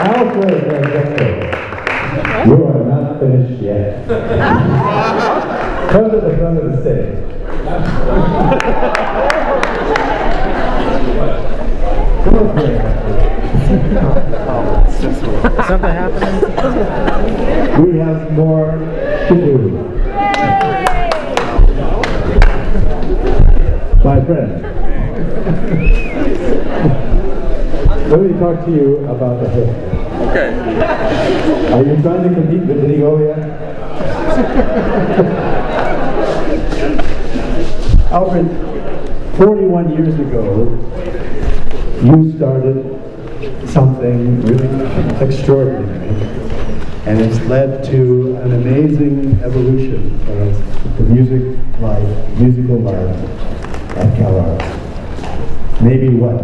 Alfred Ladzekpo. You are not finished yet. Come to the front of the stage. Come up here. Something happening? We have more to do. My friend, let me talk to you about the hair. Okay. Are you trying to compete with Nigolia? Alfred, 41 years ago, you started something really extraordinary, and it's led to an amazing evolution of the musical life at Cal Arts. Maybe what,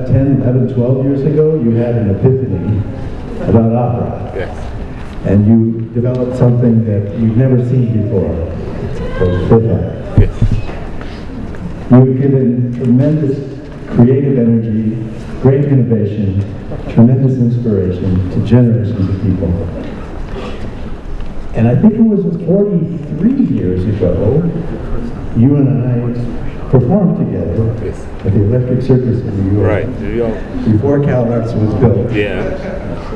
10, 11, 12 years ago, you had an epiphany about opera. Yes. And you developed something that you've never seen before, called Fifth Act. Yes. You've given tremendous creative energy, great innovation, tremendous inspiration to generations of people. And I think it was 43 years ago, you and I performed together at the Electric Circus in New York. Right, New York. Before Cal Arts was built. Yeah.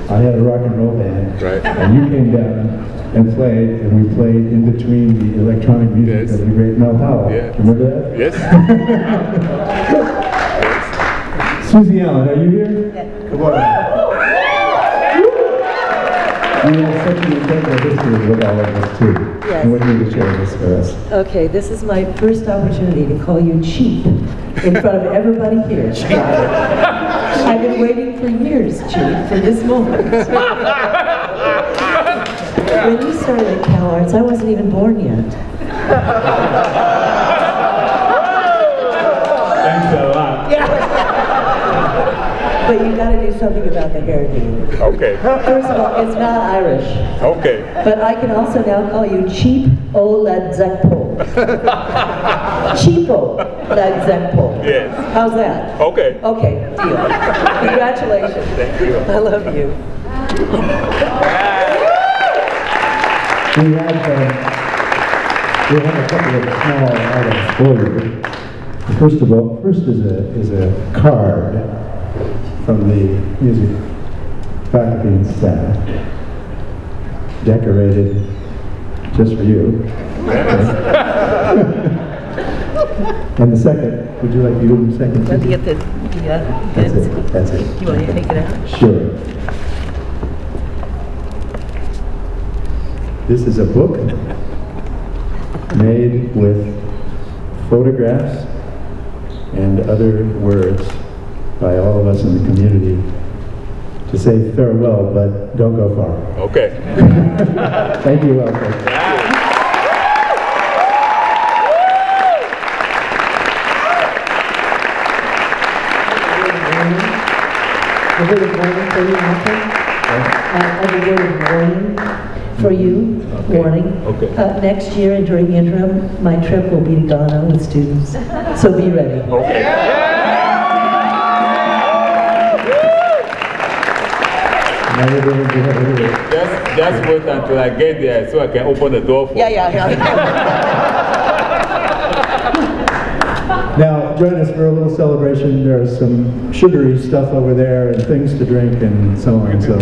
I had a rock and roll band. Right. And you came down and played, and we played in between the electronic music Yes. of the great Mel Powell. Yeah. Remember that? Yes. Susie Allen, are you here? Yes. Come on. You have such an incredible history with all of us, too. Yes. I want you to share this with us. Okay, this is my first opportunity to call you cheap in front of everybody here. I've been waiting for years, Chief, for this moment. When you started at Cal Arts, I wasn't even born yet. Thanks a lot. But you got to do something about the hairdo. Okay. First of all, it's not Irish. Okay. But I can also now call you Cheap O Ladzekpo. Cheapo Ladzekpo. Yes. How's that? Okay. Okay, deal. Congratulations. Thank you. I love you. We have a couple of small items for you. First of all, is a card from the music faculty and staff, decorated just for you. And the second, would you like to do the second? Let me get the That's it. That's it. You want me to take it out? Sure. This is a book made with photographs and other words by all of us in the community to say farewell, but don't go far. Okay. Thank you, Alfred. A word of warning for you, Alfred. A word of warning for you. Okay. Warning. Okay. Next year and during the interim, my trip will be to Ghana with students. So be ready. Okay. Just wait until I get there so I can open the door for you. Yeah. Now, join us for a little celebration. There's some sugary stuff over there and things to drink and so on. So